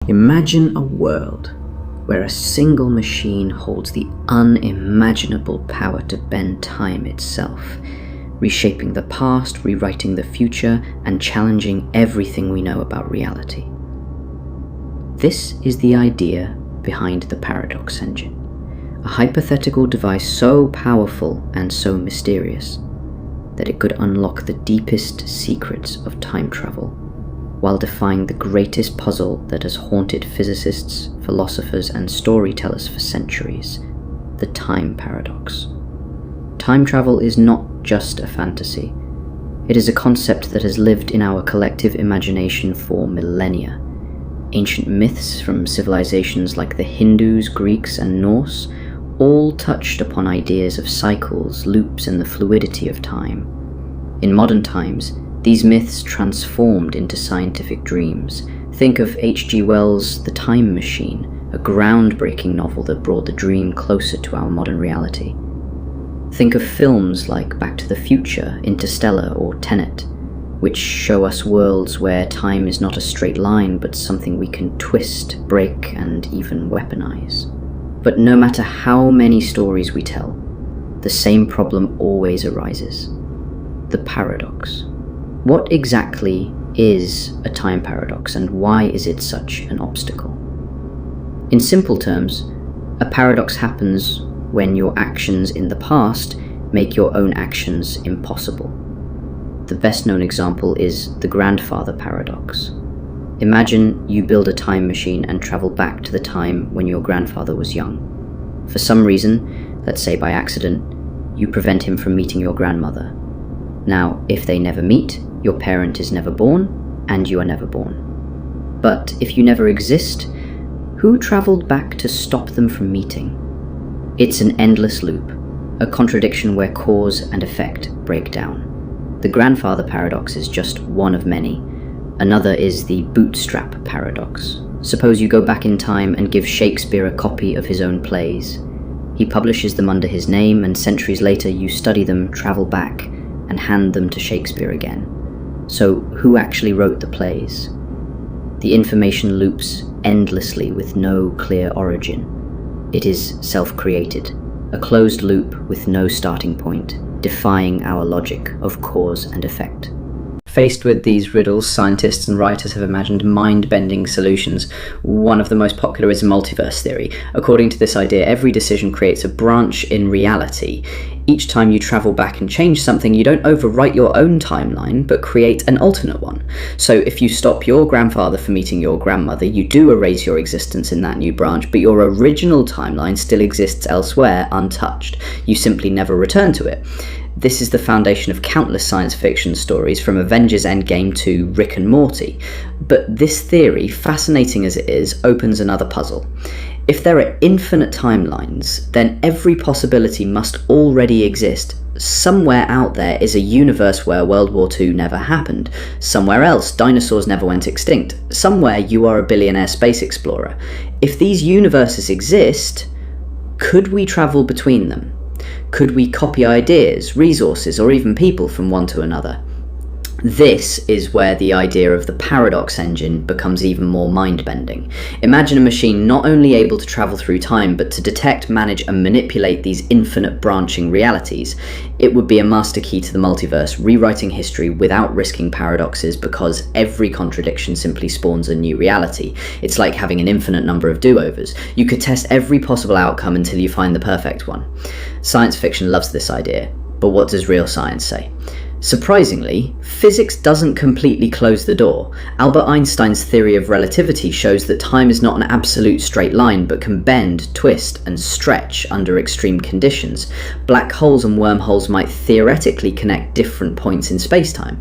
Imagine a world where a single machine holds the unimaginable power to bend time itself, reshaping the past, rewriting the future, and challenging everything we know about reality. This is the idea behind the paradox engine, a hypothetical device so powerful and so mysterious that it could unlock the deepest secrets of time travel, while defying the greatest puzzle that has haunted physicists, philosophers, and storytellers for centuries, the time paradox. Time travel is not just a fantasy. It is a concept that has lived in our collective imagination for millennia. Ancient myths from civilizations like the Hindus, Greeks, and Norse all touched upon ideas of cycles, loops, and the fluidity of time. In modern times, these myths transformed into scientific dreams. Think of H.G. Wells' The Time Machine, a groundbreaking novel that brought the dream closer to our modern reality. Think of films like Back to the Future, Interstellar, or Tenet, which show us worlds where time is not a straight line but something we can twist, break, and even weaponize. But no matter how many stories we tell, the same problem always arises: the paradox. What exactly is a time paradox, and why is it such an obstacle? In simple terms, a paradox happens when your actions in the past make your own actions impossible. The best known example is the grandfather paradox. Imagine you build a time machine and travel back to the time when your grandfather was young. For some reason, let's say by accident, you prevent him from meeting your grandmother. Now, if they never meet, your parent is never born, and you are never born. But if you never exist, who traveled back to stop them from meeting? It's an endless loop, a contradiction where cause and effect break down. The grandfather paradox is just one of many. Another is the bootstrap paradox. Suppose you go back in time and give Shakespeare a copy of his own plays. He publishes them under his name, and centuries later you study them, travel back, and hand them to Shakespeare again. So who actually wrote the plays? The information loops endlessly with no clear origin. It is self-created, a closed loop with no starting point, defying our logic of cause and effect. Faced with these riddles, scientists and writers have imagined mind-bending solutions. One of the most popular is multiverse theory. According to this idea, every decision creates a branch in reality. Each time you travel back and change something, you don't overwrite your own timeline, but create an alternate one. So if you stop your grandfather from meeting your grandmother, you do erase your existence in that new branch, but your original timeline still exists elsewhere, untouched. You simply never return to it. This is the foundation of countless science fiction stories, from Avengers Endgame to Rick and Morty. But this theory, fascinating as it is, opens another puzzle. If there are infinite timelines, then every possibility must already exist. Somewhere out there is a universe where World War II never happened. Somewhere else, dinosaurs never went extinct. Somewhere you are a billionaire space explorer. If these universes exist, could we travel between them? Could we copy ideas, resources, or even people from one to another? This is where the idea of the paradox engine becomes even more mind-bending. Imagine a machine not only able to travel through time, but to detect, manage, and manipulate these infinite branching realities. It would be a master key to the multiverse, rewriting history without risking paradoxes, because every contradiction simply spawns a new reality. It's like having an infinite number of do-overs. You could test every possible outcome until you find the perfect one. Science fiction loves this idea, but what does real science say? Surprisingly, physics doesn't completely close the door. Albert Einstein's theory of relativity shows that time is not an absolute straight line, but can bend, twist, and stretch under extreme conditions. Black holes and wormholes might theoretically connect different points in space-time.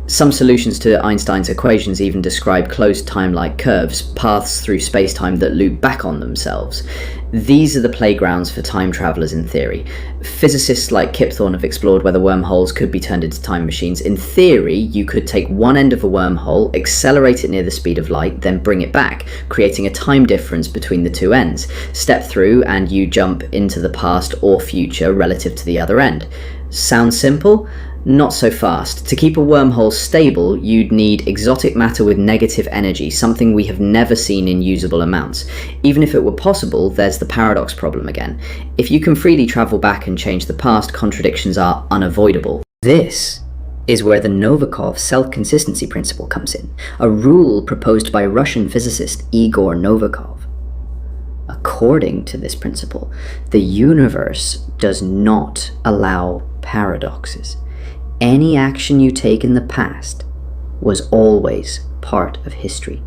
Some solutions to Einstein's equations even describe closed time-like curves, paths through space-time that loop back on themselves. These are the playgrounds for time travelers in theory. Physicists like Kip Thorne have explored whether wormholes could be turned into time machines. In theory, you could take one end of a wormhole, accelerate it near the speed of light, then bring it back, creating a time difference between the two ends. Step through and you jump into the past or future relative to the other end. Sounds simple? Not so fast. To keep a wormhole stable, you'd need exotic matter with negative energy, something we have never seen in usable amounts. Even if it were possible, there's the paradox problem again. If you can freely travel back and change the past, contradictions are unavoidable. This is where the Novikov self-consistency principle comes in, a rule proposed by Russian physicist Igor Novikov. According to this principle, the universe does not allow paradoxes. Any action you take in the past was always part of history.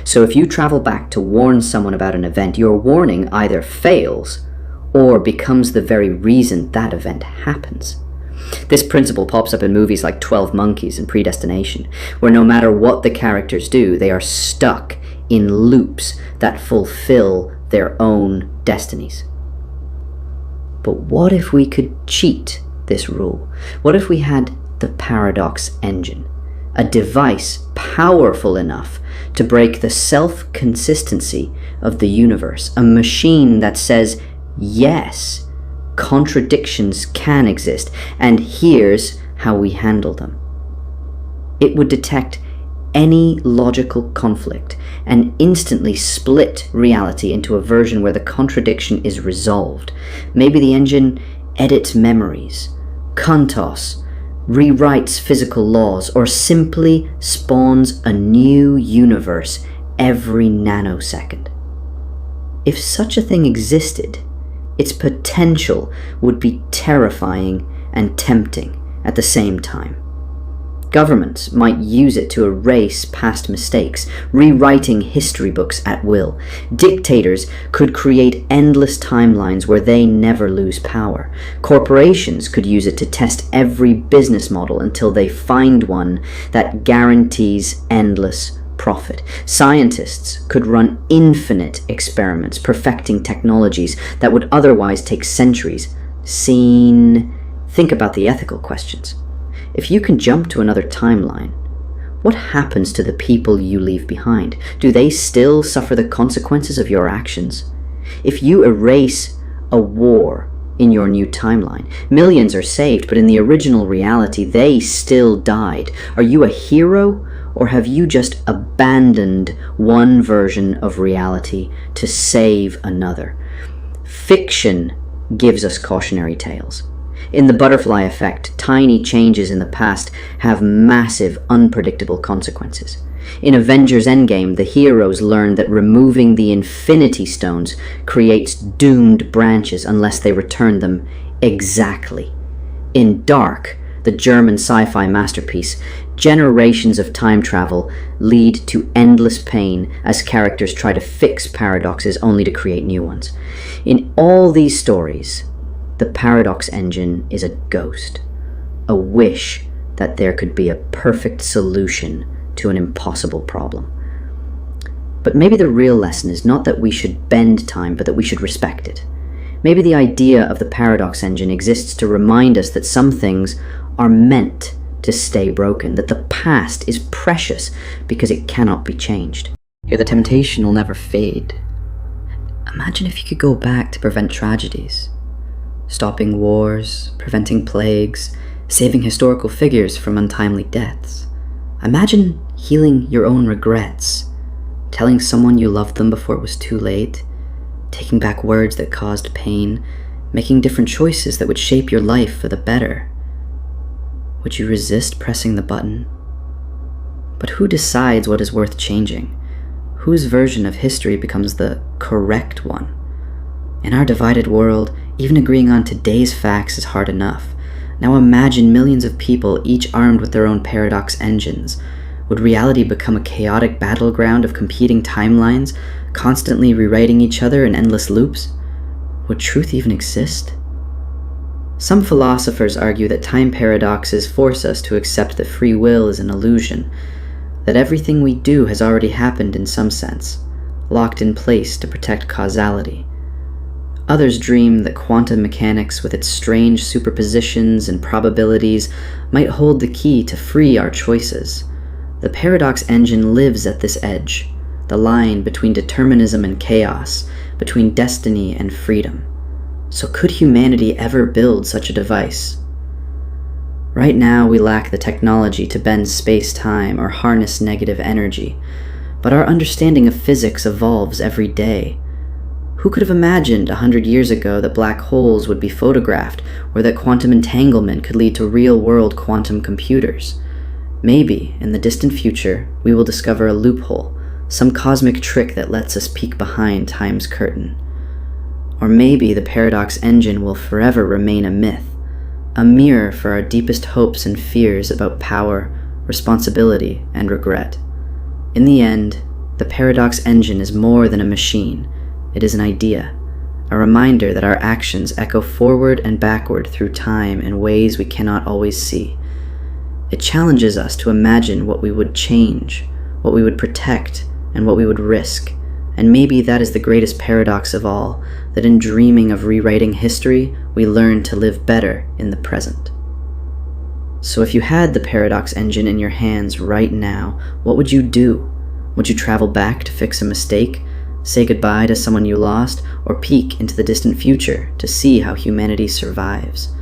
So if you travel back to warn someone about an event, your warning either fails or becomes the very reason that event happens. This principle pops up in movies like 12 Monkeys and Predestination, where no matter what the characters do, they are stuck in loops that fulfill their own destinies. But what if we could cheat this rule? What if we had the paradox engine, a device powerful enough to break the self-consistency of the universe, a machine that says, yes, contradictions can exist, and here's how we handle them. It would detect any logical conflict and instantly split reality into a version where the contradiction is resolved. Maybe the engine edits memories, kantos, rewrites physical laws, or simply spawns a new universe every nanosecond. If such a thing existed, its potential would be terrifying and tempting at the same time. Governments might use it to erase past mistakes, rewriting history books at will. Dictators could create endless timelines where they never lose power. Corporations could use it to test every business model until they find one that guarantees endless profit. Scientists could run infinite experiments, perfecting technologies that would otherwise take centuries. Think about the ethical questions. If you can jump to another timeline, what happens to the people you leave behind? Do they still suffer the consequences of your actions? If you erase a war in your new timeline, millions are saved, but in the original reality, they still died. Are you a hero, or have you just abandoned one version of reality to save another? Fiction gives us cautionary tales. In the butterfly effect, tiny changes in the past have massive, unpredictable consequences. In Avengers Endgame, the heroes learn that removing the Infinity Stones creates doomed branches unless they return them exactly. In Dark, the German sci-fi masterpiece, generations of time travel lead to endless pain as characters try to fix paradoxes only to create new ones. In all these stories, the paradox engine is a ghost, a wish that there could be a perfect solution to an impossible problem. But maybe the real lesson is not that we should bend time, but that we should respect it. Maybe the idea of the paradox engine exists to remind us that some things are meant to stay broken, that the past is precious because it cannot be changed. Here, the temptation will never fade. Imagine if you could go back to prevent tragedies. Stopping wars, preventing plagues, saving historical figures from untimely deaths. Imagine healing your own regrets, telling someone you loved them before it was too late, taking back words that caused pain, making different choices that would shape your life for the better. Would you resist pressing the button? But who decides what is worth changing? Whose version of history becomes the correct one? In our divided world, even agreeing on today's facts is hard enough. Now imagine millions of people, each armed with their own paradox engines. Would reality become a chaotic battleground of competing timelines, constantly rewriting each other in endless loops? Would truth even exist? Some philosophers argue that time paradoxes force us to accept that free will is an illusion, that everything we do has already happened in some sense, locked in place to protect causality. Others dream that quantum mechanics, with its strange superpositions and probabilities, might hold the key to free our choices. The paradox engine lives at this edge, the line between determinism and chaos, between destiny and freedom. So could humanity ever build such a device? Right now, we lack the technology to bend space-time or harness negative energy, but our understanding of physics evolves every day. Who could have imagined 100 years ago that black holes would be photographed, or that quantum entanglement could lead to real-world quantum computers? Maybe, in the distant future, we will discover a loophole, some cosmic trick that lets us peek behind time's curtain. Or maybe the paradox engine will forever remain a myth, a mirror for our deepest hopes and fears about power, responsibility, and regret. In the end, the paradox engine is more than a machine. It is an idea, a reminder that our actions echo forward and backward through time in ways we cannot always see. It challenges us to imagine what we would change, what we would protect, and what we would risk. And maybe that is the greatest paradox of all, that in dreaming of rewriting history, we learn to live better in the present. So if you had the paradox engine in your hands right now, what would you do? Would you travel back to fix a mistake, say goodbye to someone you lost, or peek into the distant future to see how humanity survives?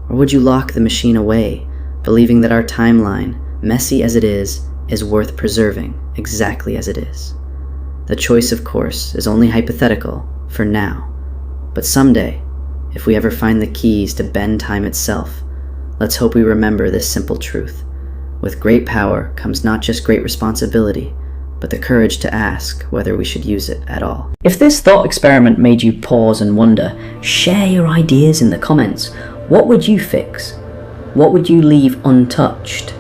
Or would you lock the machine away, believing that our timeline, messy as it is worth preserving exactly as it is? The choice, of course, is only hypothetical for now, but someday, if we ever find the keys to bend time itself, let's hope we remember this simple truth. With great power comes not just great responsibility, but the courage to ask whether we should use it at all. If this thought experiment made you pause and wonder, share your ideas in the comments. What would you fix? What would you leave untouched?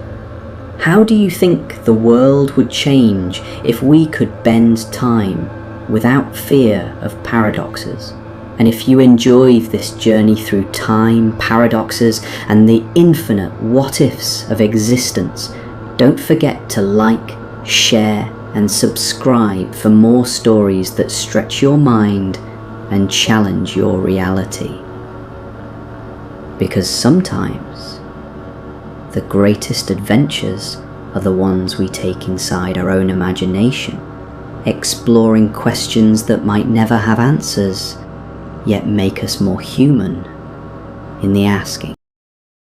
How do you think the world would change if we could bend time without fear of paradoxes? And if you enjoyed this journey through time, paradoxes, and the infinite what-ifs of existence, don't forget to like, share, and subscribe for more stories that stretch your mind and challenge your reality. Because sometimes the greatest adventures are the ones we take inside our own imagination, exploring questions that might never have answers, yet make us more human in the asking.